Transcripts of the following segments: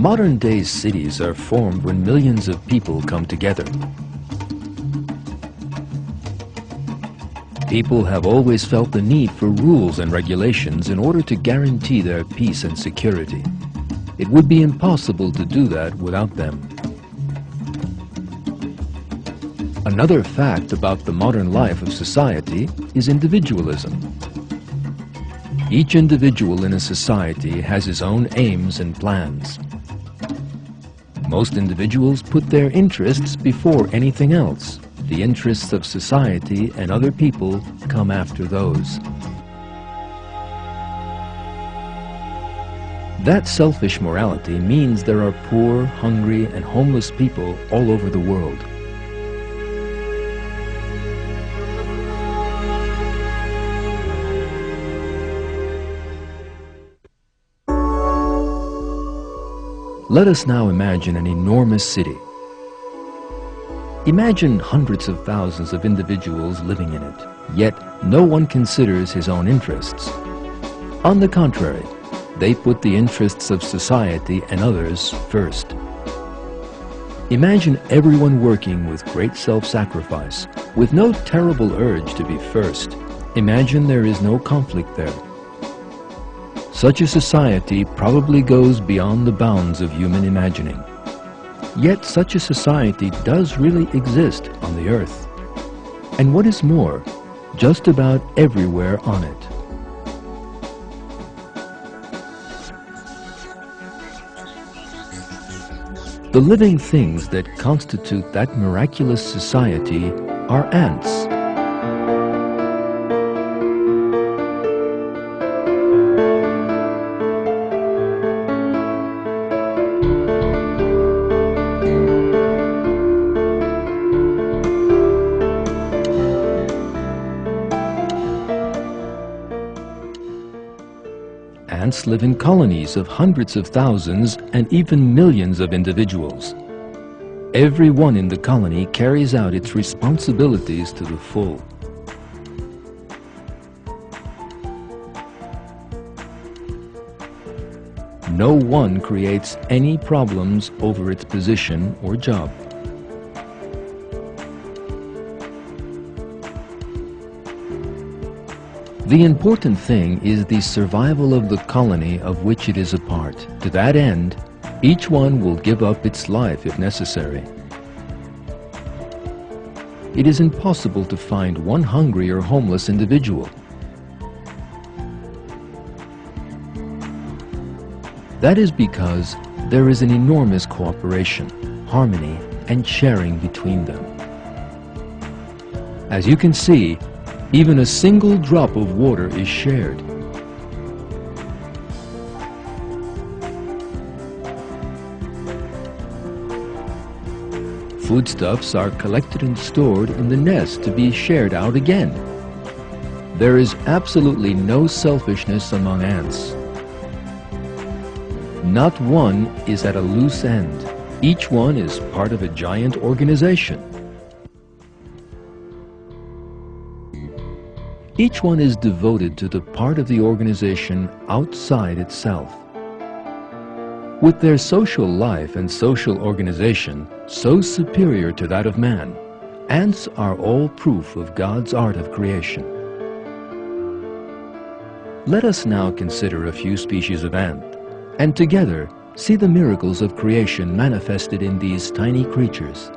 Modern-day cities are formed when millions of people come together. People have always felt the need for rules and regulations in order to guarantee their peace and security. It would be impossible to do that without them. Another fact about the modern life of society is individualism. Each individual in a society has his own aims and plans. Most individuals put their interests before anything else. The interests of society and other people come after those. That selfish morality means there are poor, hungry, and homeless people all over the world. Let us now imagine an enormous city. Imagine hundreds of thousands of individuals living in it, yet no one considers his own interests. On the contrary, they put the interests of society and others first. Imagine everyone working with great self-sacrifice, with no terrible urge to be first. Imagine there is no conflict there. Such a society probably goes beyond the bounds of human imagining. Yet such a society does really exist on the earth. And what is more, just about everywhere on it. The living things that constitute that miraculous society are ants. Ants live in colonies of hundreds of thousands and even millions of individuals. Every one in the colony carries out its responsibilities to the full. No one creates any problems over its position or job. The important thing is the survival of the colony of which it is a part. To that end, each one will give up its life if necessary. It is impossible to find one hungry or homeless individual. That is because there is an enormous cooperation, harmony, and sharing between them. As you can see, even a single drop of water is shared. Foodstuffs are collected and stored in the nest to be shared out again. There is absolutely no selfishness among ants. Not one is at a loose end. Each one is part of a giant organization. Each one is devoted to the part of the organization outside itself. With their social life and social organization so superior to that of man, ants are all proof of God's art of creation. Let us now consider a few species of ant, and together see the miracles of creation manifested in these tiny creatures.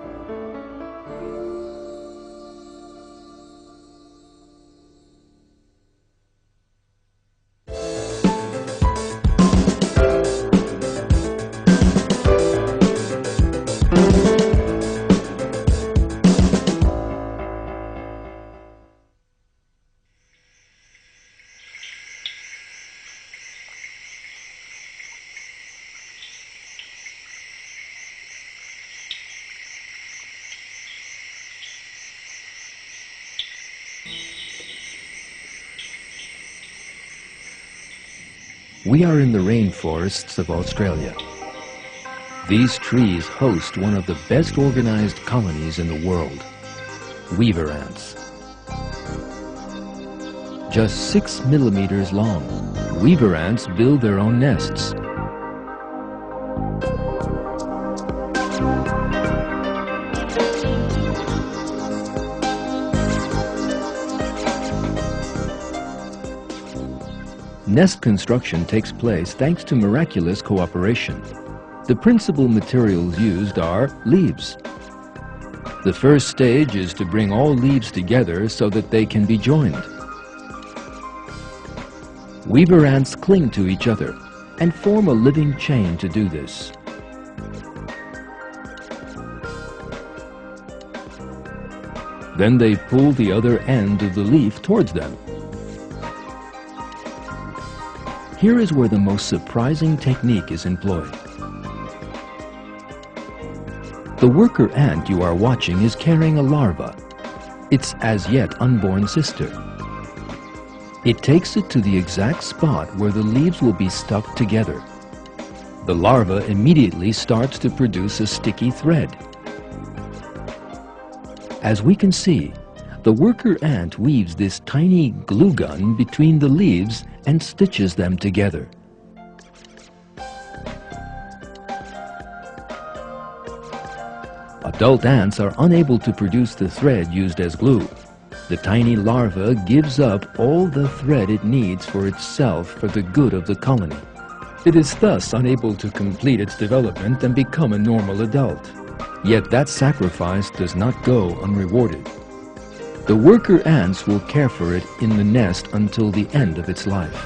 We are in the rainforests of Australia. These trees host one of the best organized colonies in the world, weaver ants. Just 6 millimeters long, weaver ants build their own nests. nest construction takes place thanks to miraculous cooperation. The principal materials used are leaves. The first stage is to bring all leaves together so that they can be joined. Weaver ants cling to each other and form a living chain to do this. Then they pull the other end of the leaf towards them. Here is where the most surprising technique is employed. The worker ant you are watching is carrying a larva, its as yet unborn sister. It takes it to the exact spot where the leaves will be stuck together. The larva immediately starts to produce a sticky thread. As we can see, the worker ant weaves this tiny glue gun between the leaves and stitches them together. Adult ants are unable to produce the thread used as glue. The tiny larva gives up all the thread it needs for itself for the good of the colony. It is thus unable to complete its development and become a normal adult. Yet that sacrifice does not go unrewarded. The worker ants will care for it in the nest until the end of its life.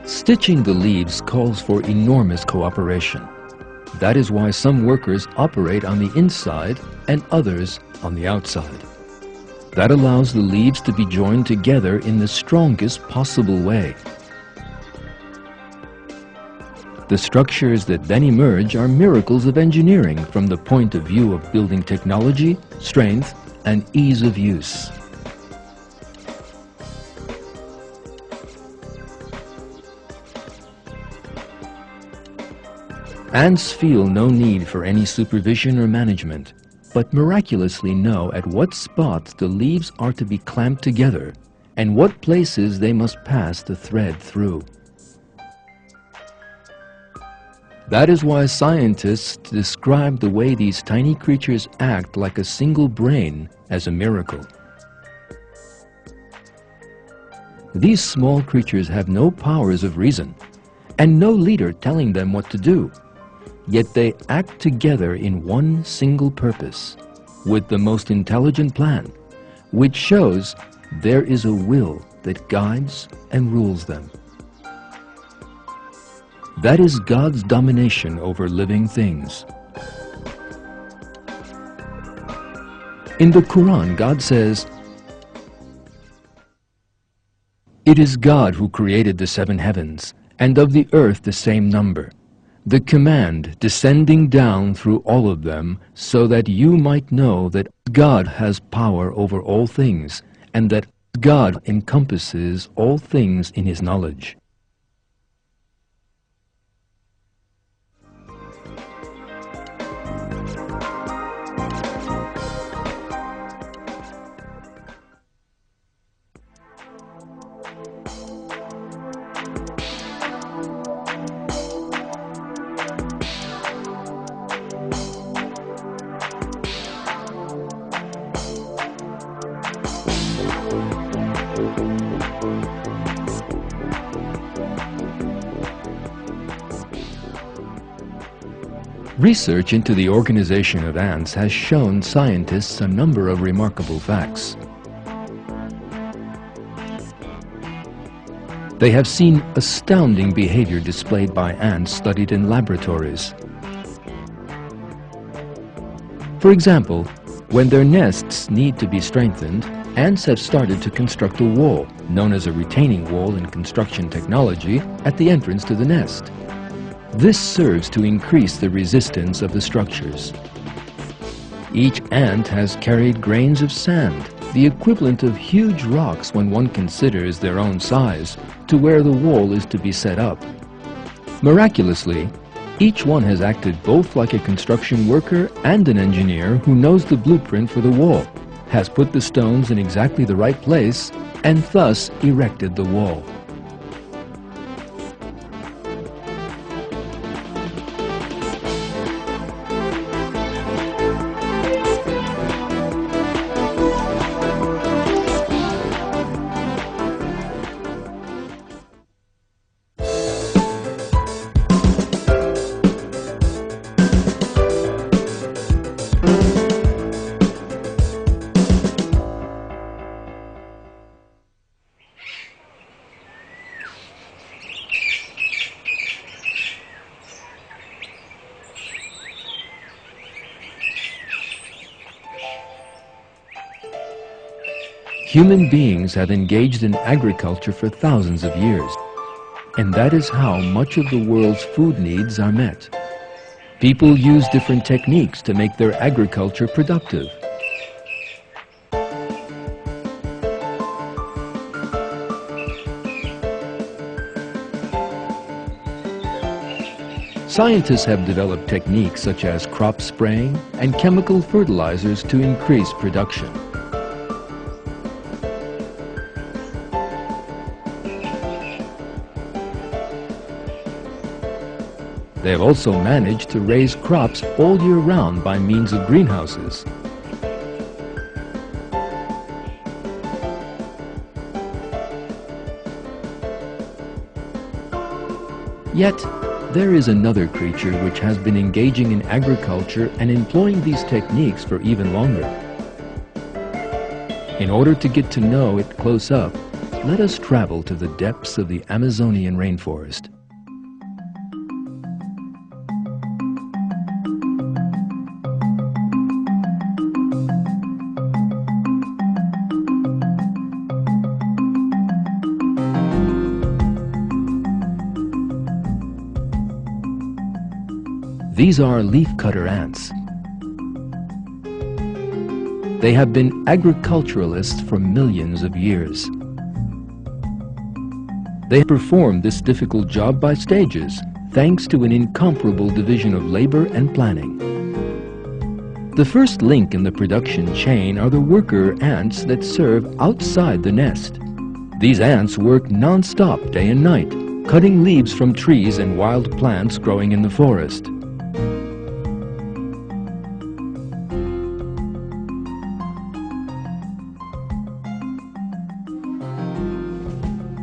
Stitching the leaves calls for enormous cooperation. That is why some workers operate on the inside and others on the outside. That allows the leaves to be joined together in the strongest possible way. The structures that then emerge are miracles of engineering from the point of view of building technology, strength, and ease of use. Ants feel no need for any supervision or management, but miraculously know at what spots the leaves are to be clamped together and what places they must pass the thread through. That is why scientists describe the way these tiny creatures act like a single brain as a miracle. These small creatures have no powers of reason and no leader telling them what to do. Yet they act together in one single purpose, with the most intelligent plan, which shows there is a will that guides and rules them. That is God's domination over living things. In the Quran, God says, "It is God who created the 7 heavens, and of the earth the same number. The command descending down through all of them, so that you might know that God has power over all things, and that God encompasses all things in His knowledge." Research into the organization of ants has shown scientists a number of remarkable facts. They have seen astounding behavior displayed by ants studied in laboratories. For example, when their nests need to be strengthened, ants have started to construct a wall, known as a retaining wall in construction technology, at the entrance to the nest. This serves to increase the resistance of the structures. Each ant has carried grains of sand, the equivalent of huge rocks when one considers their own size, to where the wall is to be set up. Miraculously, each one has acted both like a construction worker and an engineer who knows the blueprint for the wall, has put the stones in exactly the right place, and thus erected the wall. Human beings have engaged in agriculture for thousands of years, and that is how much of the world's food needs are met. People use different techniques to make their agriculture productive. Scientists have developed techniques such as crop spraying and chemical fertilizers to increase production. They have also managed to raise crops all year round by means of greenhouses. Yet, there is another creature which has been engaging in agriculture and employing these techniques for even longer. In order to get to know it close up, let us travel to the depths of the Amazonian rainforest. These are leafcutter ants. They have been agriculturalists for millions of years. They perform this difficult job by stages, thanks to an incomparable division of labor and planning. The first link in the production chain are the worker ants that serve outside the nest. These ants work non-stop day and night, cutting leaves from trees and wild plants growing in the forest.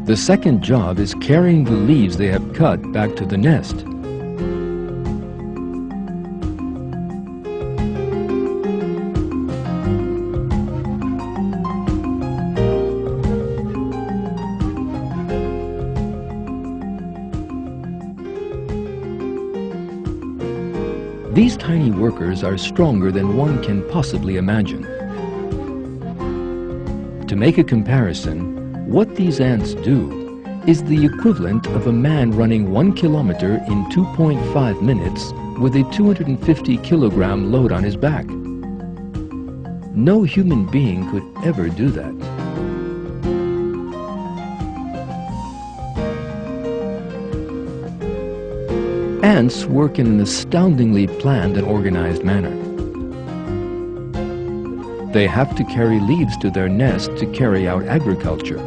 The second job is carrying the leaves they have cut back to the nest. These tiny workers are stronger than one can possibly imagine. To make a comparison, what these ants do is the equivalent of a man running 1 kilometer in 2.5 minutes with a 250-kilogram load on his back. No human being could ever do that. Ants work in an astoundingly planned and organized manner. They have to carry leaves to their nest to carry out agriculture.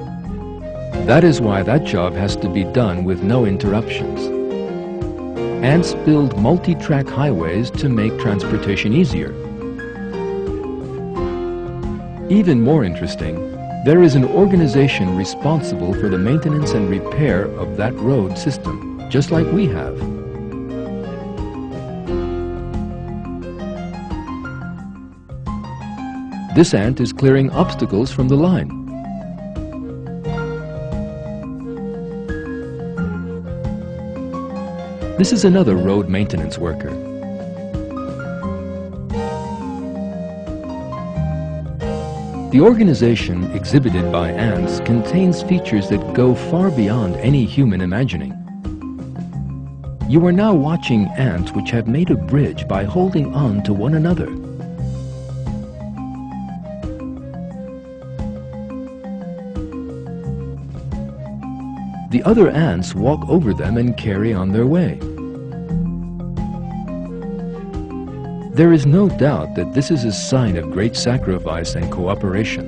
That is why that job has to be done with no interruptions. Ants build multi-track highways to make transportation easier. Even more interesting, there is an organization responsible for the maintenance and repair of that road system, just like we have. This ant is clearing obstacles from the line. This is another road maintenance worker. The organization exhibited by ants contains features that go far beyond any human imagining. You are now watching ants which have made a bridge by holding on to one another. The other ants walk over them and carry on their way. There is no doubt that this is a sign of great sacrifice and cooperation.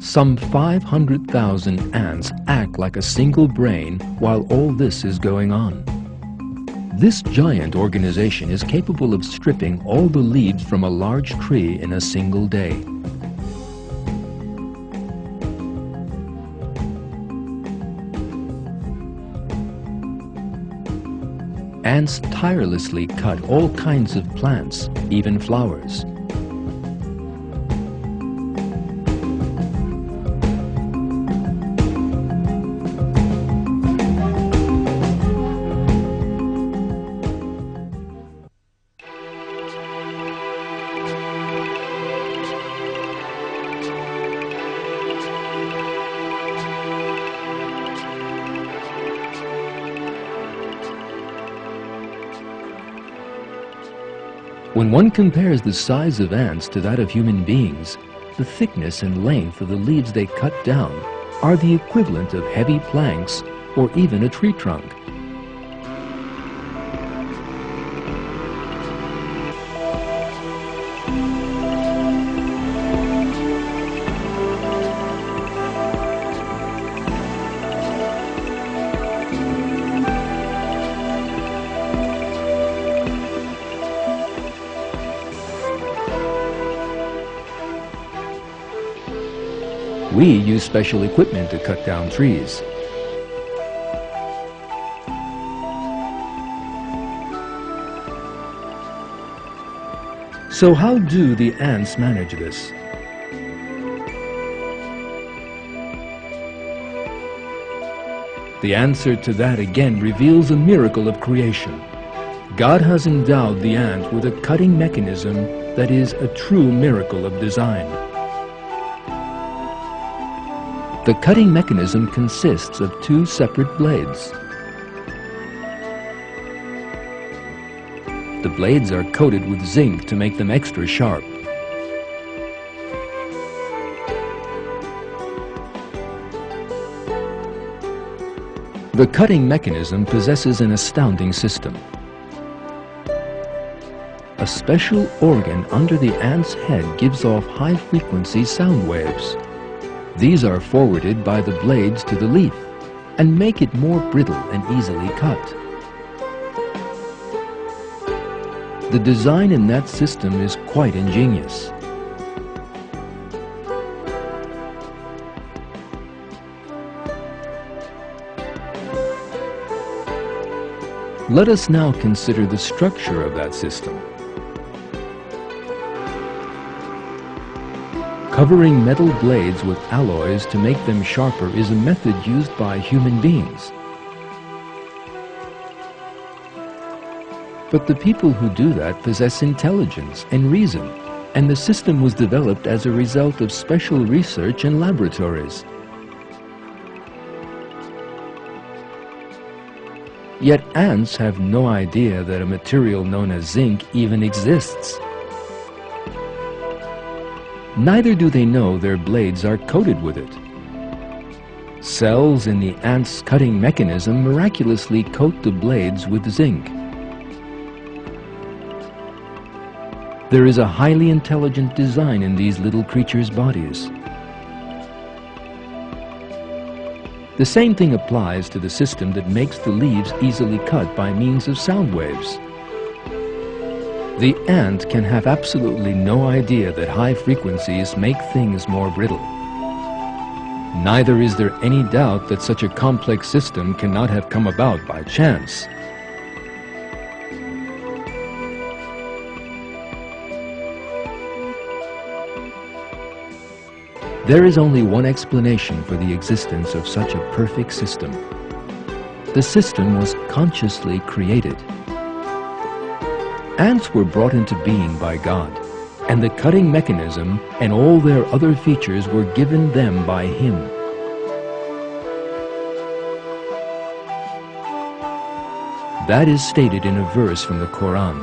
Some 500,000 ants act like a single brain while all this is going on. This giant organization is capable of stripping all the leaves from a large tree in a single day. Ants tirelessly cut all kinds of plants, even flowers. When one compares the size of ants to that of human beings, the thickness and length of the leaves they cut down are the equivalent of heavy planks or even a tree trunk. We use special equipment to cut down trees. So how do the ants manage this? The answer to that again reveals a miracle of creation. God has endowed the ant with a cutting mechanism that is a true miracle of design. The cutting mechanism consists of two separate blades. The blades are coated with zinc to make them extra sharp. The cutting mechanism possesses an astounding system. A special organ under the ant's head gives off high-frequency sound waves. These are forwarded by the blades to the leaf and make it more brittle and easily cut. The design in that system is quite ingenious. Let us now consider the structure of that system. Covering metal blades with alloys to make them sharper is a method used by human beings. But the people who do that possess intelligence and reason, and the system was developed as a result of special research in laboratories. Yet ants have no idea that a material known as zinc even exists. Neither do they know their blades are coated with it. Cells in the ant's cutting mechanism miraculously coat the blades with zinc. There is a highly intelligent design in these little creatures' bodies. The same thing applies to the system that makes the leaves easily cut by means of sound waves. The ant can have absolutely no idea that high frequencies make things more brittle. Neither is there any doubt that such a complex system cannot have come about by chance. There is only one explanation for the existence of such a perfect system. The system was consciously created. Ants were brought into being by God, and the cutting mechanism and all their other features were given them by Him. That is stated in a verse from the Quran.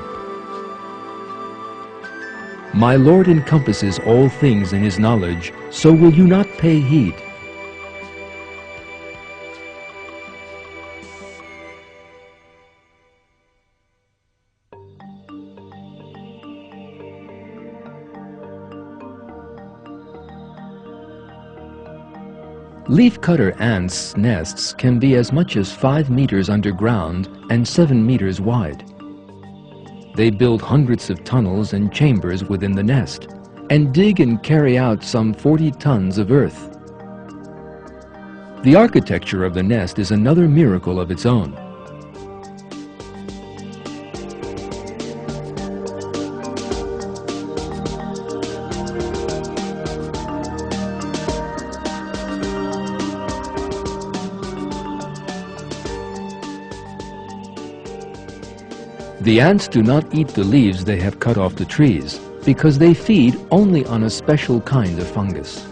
My Lord encompasses all things in His knowledge, so will you not pay heed? Leafcutter ants' nests can be as much as 5 meters underground and 7 meters wide. They build hundreds of tunnels and chambers within the nest and dig and carry out some 40 tons of earth. The architecture of the nest is another miracle of its own. The ants do not eat the leaves they have cut off the trees because they feed only on a special kind of fungus.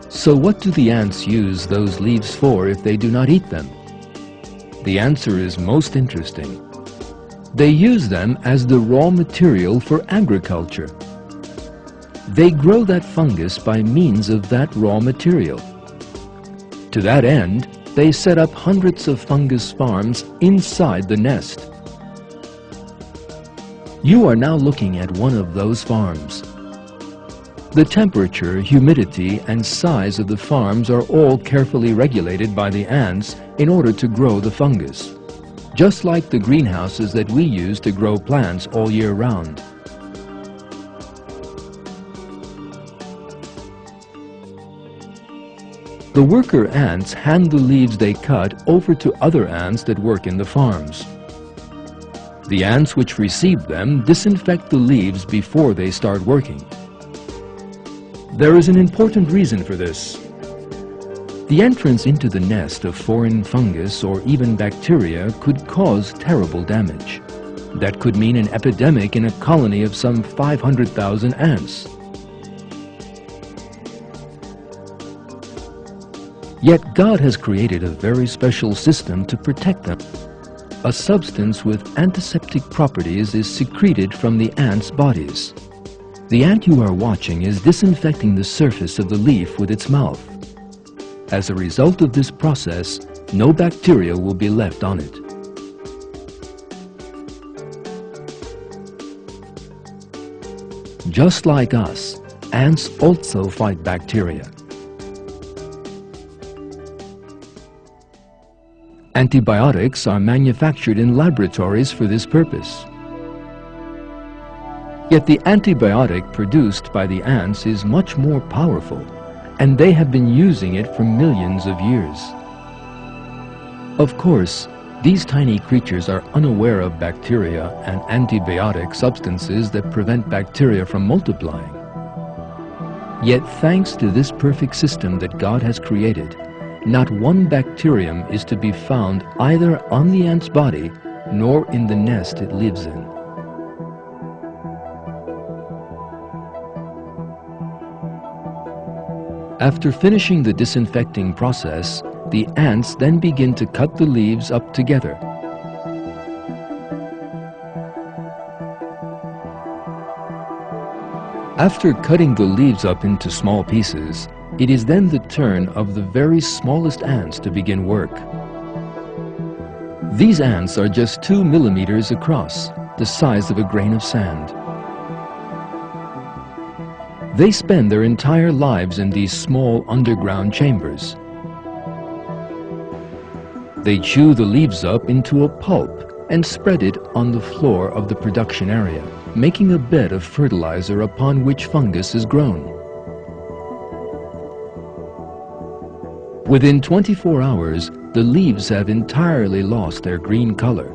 So what do the ants use those leaves for if they do not eat them? The answer is most interesting. They use them as the raw material for agriculture. They grow that fungus by means of that raw material. To that end, they set up hundreds of fungus farms inside the nest. You are now looking at one of those farms. The temperature, humidity, and size of the farms are all carefully regulated by the ants in order to grow the fungus, just like the greenhouses that we use to grow plants all year round. The worker ants hand the leaves they cut over to other ants that work in the farms. The ants which receive them disinfect the leaves before they start working. There is an important reason for this. The entrance into the nest of foreign fungus or even bacteria could cause terrible damage. That could mean an epidemic in a colony of some 500,000 ants. Yet God has created a very special system to protect them. A substance with antiseptic properties is secreted from the ants' bodies. The ant you are watching is disinfecting the surface of the leaf with its mouth. As a result of this process, no bacteria will be left on it. Just like us, ants also fight bacteria. Antibiotics are manufactured in laboratories for this purpose. Yet the antibiotic produced by the ants is much more powerful, and they have been using it for millions of years. Of course, these tiny creatures are unaware of bacteria and antibiotic substances that prevent bacteria from multiplying. Yet thanks to this perfect system that God has created, not one bacterium is to be found either on the ant's body nor in the nest it lives in. After finishing the disinfecting process, the ants then begin to cut the leaves up together. After cutting the leaves up into small pieces, it is then the turn of the very smallest ants to begin work. These ants are just 2 millimeters across, the size of a grain of sand. They spend their entire lives in these small underground chambers. They chew the leaves up into a pulp and spread it on the floor of the production area, making a bed of fertilizer upon which fungus is grown. Within 24 hours, the leaves have entirely lost their green color.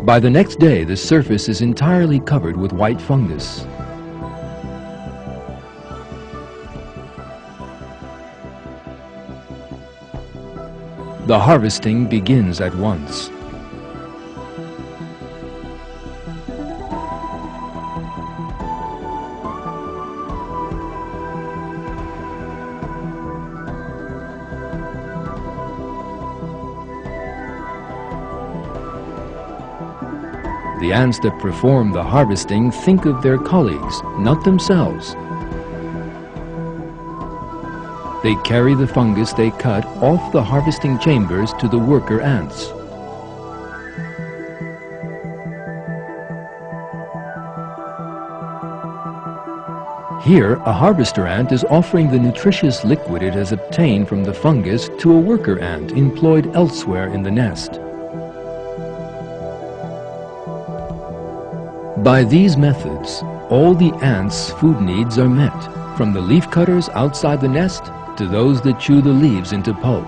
By the next day, the surface is entirely covered with white fungus. The harvesting begins at once. The ants that perform the harvesting think of their colleagues, not themselves. They carry the fungus they cut off the harvesting chambers to the worker ants. Here, a harvester ant is offering the nutritious liquid it has obtained from the fungus to a worker ant employed elsewhere in the nest. By these methods, all the ants' food needs are met, from the leaf cutters outside the nest to those that chew the leaves into pulp.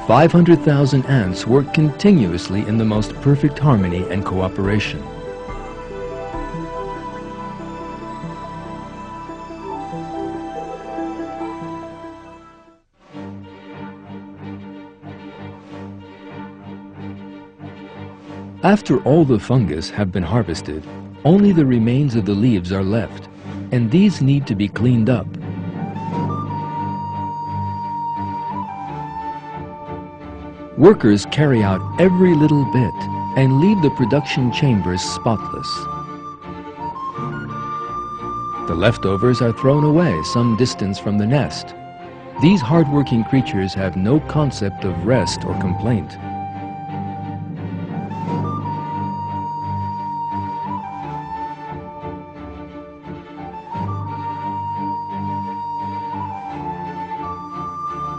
"500,000 ants work continuously in the most perfect harmony and cooperation. After all the fungus have been harvested, only the remains of the leaves are left, and these need to be cleaned up. Workers carry out every little bit and leave the production chambers spotless. The leftovers are thrown away some distance from the nest. These hard-working creatures have no concept of rest or complaint.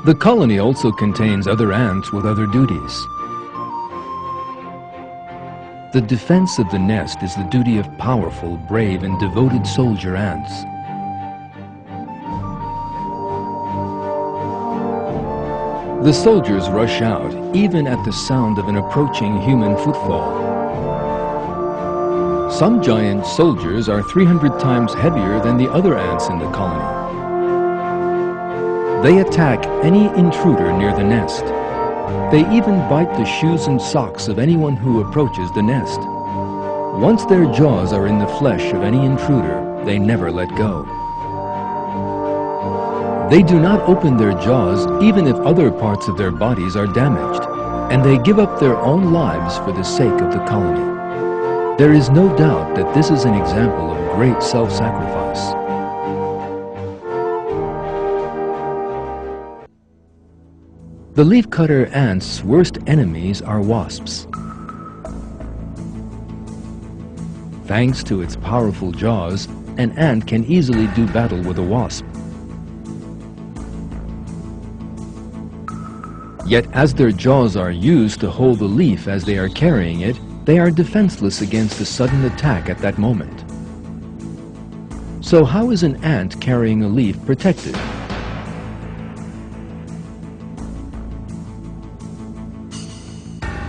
The colony also contains other ants with other duties. The defense of the nest is the duty of powerful, brave, and devoted soldier ants. The soldiers rush out, even at the sound of an approaching human footfall. Some giant soldiers are 300 times heavier than the other ants in the colony. They attack any intruder near the nest. They even bite the shoes and socks of anyone who approaches the nest. Once their jaws are in the flesh of any intruder, they never let go. They do not open their jaws even if other parts of their bodies are damaged, and they give up their own lives for the sake of the colony. There is no doubt that this is an example of great self-sacrifice. The leafcutter ant's worst enemies are wasps. Thanks to its powerful jaws, an ant can easily do battle with a wasp. Yet as their jaws are used to hold the leaf as they are carrying it, they are defenseless against a sudden attack at that moment. So how is an ant carrying a leaf protected?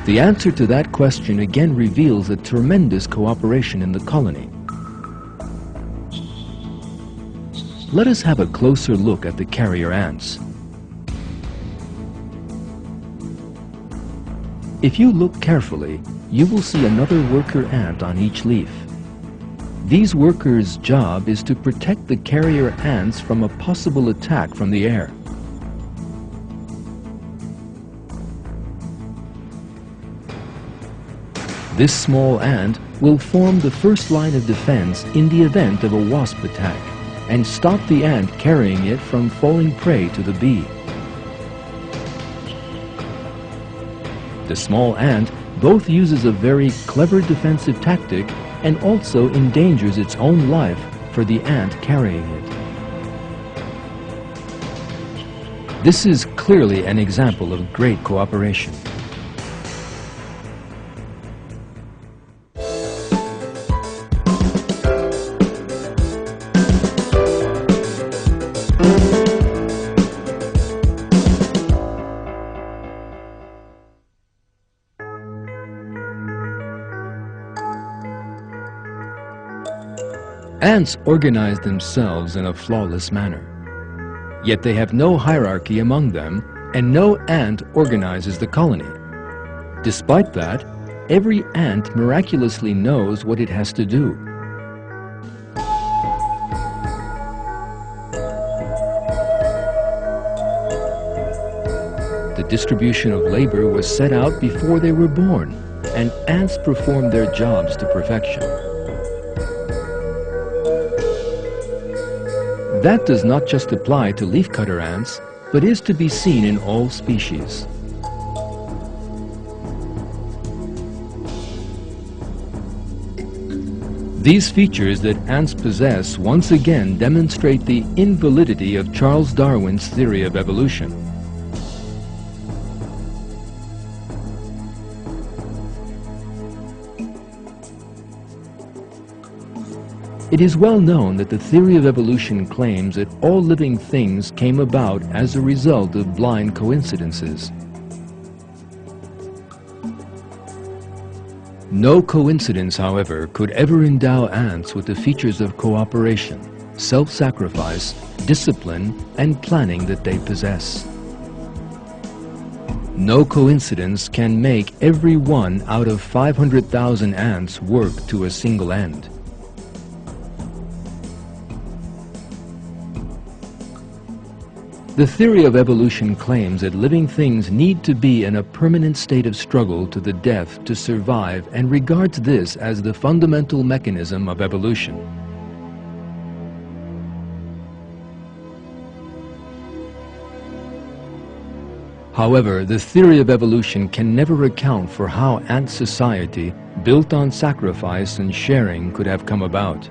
The answer to that question again reveals a tremendous cooperation in the colony. Let us have a closer look at the carrier ants. If you look carefully, you will see another worker ant on each leaf. These workers' job is to protect the carrier ants from a possible attack from the air. This small ant will form the first line of defense in the event of a wasp attack and stop the ant carrying it from falling prey to the bee. The small ant both uses a very clever defensive tactic and also endangers its own life for the ant carrying it. This is clearly an example of great cooperation. Ants organize themselves in a flawless manner. Yet they have no hierarchy among them, and no ant organizes the colony. Despite that, every ant miraculously knows what it has to do. The distribution of labor was set out before they were born, and ants perform their jobs to perfection. That does not just apply to leafcutter ants, but is to be seen in all species. These features that ants possess once again demonstrate the invalidity of Charles Darwin's theory of evolution. It is well known that the theory of evolution claims that all living things came about as a result of blind coincidences. No coincidence, however, could ever endow ants with the features of cooperation, self-sacrifice, discipline, and planning that they possess. No coincidence can make every one out of 500,000 ants work to a single end. The theory of evolution claims that living things need to be in a permanent state of struggle to the death to survive, and regards this as the fundamental mechanism of evolution. However, the theory of evolution can never account for how ant society, built on sacrifice and sharing, could have come about.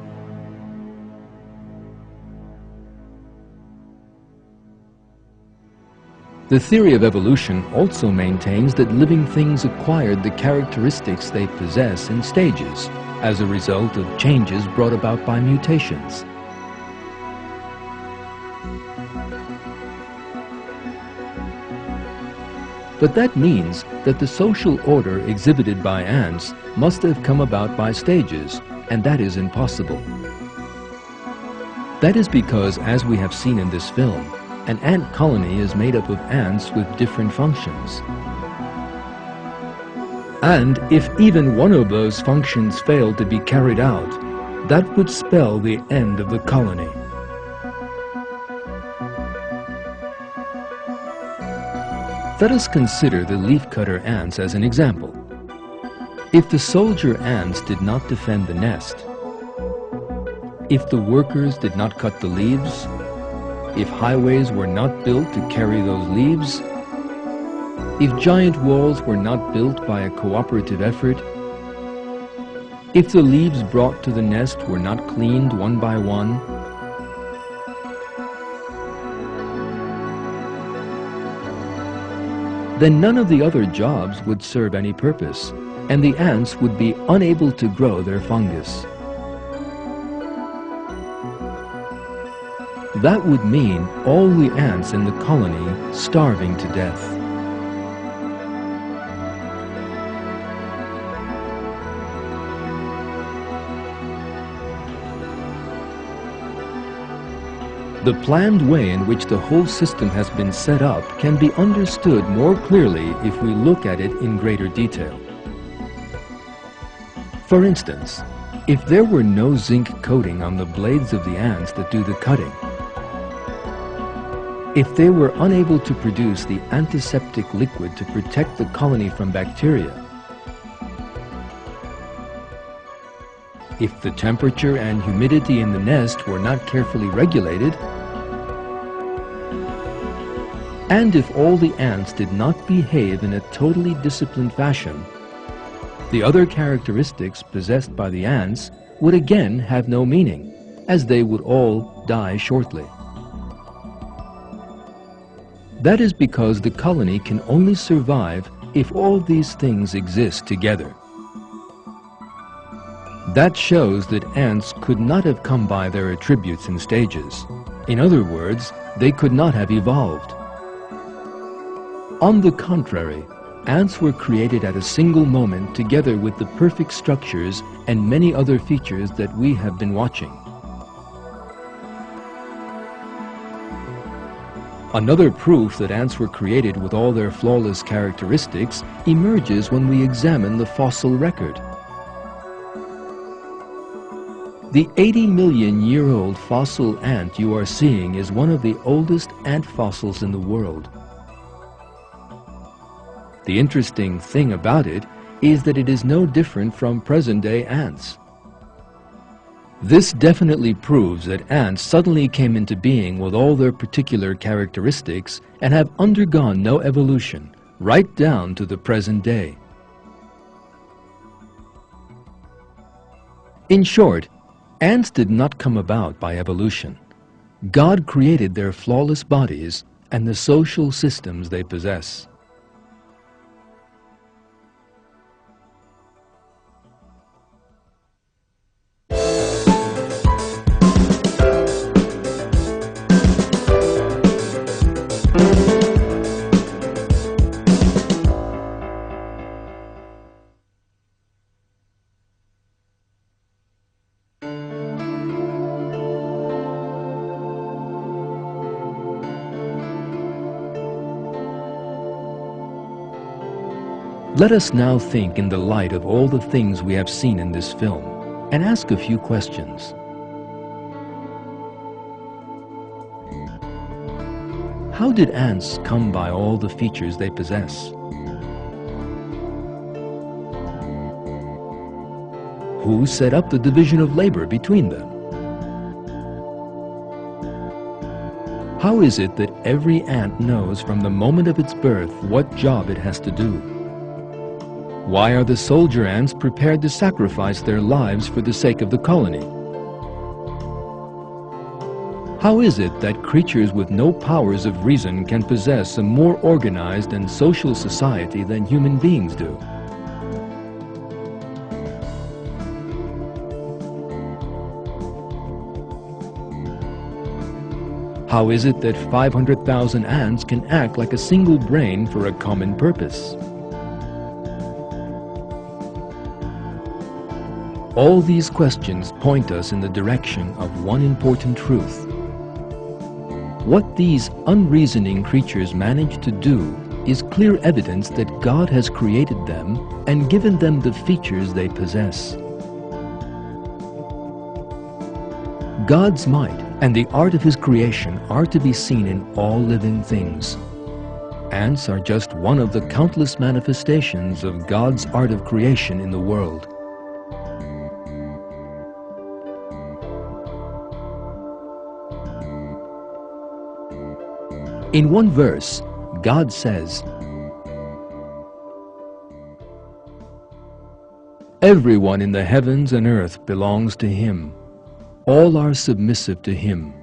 The theory of evolution also maintains that living things acquired the characteristics they possess in stages, as a result of changes brought about by mutations. But that means that the social order exhibited by ants must have come about by stages, and that is impossible. That is because, as we have seen in this film, an ant colony is made up of ants with different functions. And if even one of those functions failed to be carried out, that would spell the end of the colony. Let us consider the leafcutter ants as an example. If the soldier ants did not defend the nest, if the workers did not cut the leaves, if highways were not built to carry those leaves, if giant walls were not built by a cooperative effort, if the leaves brought to the nest were not cleaned one by one, then none of the other jobs would serve any purpose, and the ants would be unable to grow their fungus. That would mean all the ants in the colony starving to death. The planned way in which the whole system has been set up can be understood more clearly if we look at it in greater detail. For instance, if there were no zinc coating on the blades of the ants that do the cutting, if they were unable to produce the antiseptic liquid to protect the colony from bacteria, if the temperature and humidity in the nest were not carefully regulated, and if all the ants did not behave in a totally disciplined fashion, the other characteristics possessed by the ants would again have no meaning, as they would all die shortly. That is because the colony can only survive if all these things exist together. That shows that ants could not have come by their attributes in stages. In other words, they could not have evolved. On the contrary, ants were created at a single moment together with the perfect structures and many other features that we have been watching. Another proof that ants were created with all their flawless characteristics emerges when we examine the fossil record. The 80-million-year-old fossil ant you are seeing is one of the oldest ant fossils in the world. The interesting thing about it is that it is no different from present-day ants. This definitely proves that ants suddenly came into being with all their particular characteristics and have undergone no evolution, right down to the present day. In short, ants did not come about by evolution. God created their flawless bodies and the social systems they possess. Let us now think in the light of all the things we have seen in this film, and ask a few questions. How did ants come by all the features they possess? Who set up the division of labor between them? How is it that every ant knows from the moment of its birth what job it has to do? Why are the soldier ants prepared to sacrifice their lives for the sake of the colony? How is it that creatures with no powers of reason can possess a more organized and social society than human beings do? How is it that 500,000 ants can act like a single brain for a common purpose? All these questions point us in the direction of one important truth. What these unreasoning creatures manage to do is clear evidence that God has created them and given them the features they possess. God's might and the art of His creation are to be seen in all living things. Ants are just one of the countless manifestations of God's art of creation in the world. In one verse, God says, "Everyone in the heavens and earth belongs to Him. All are submissive to Him.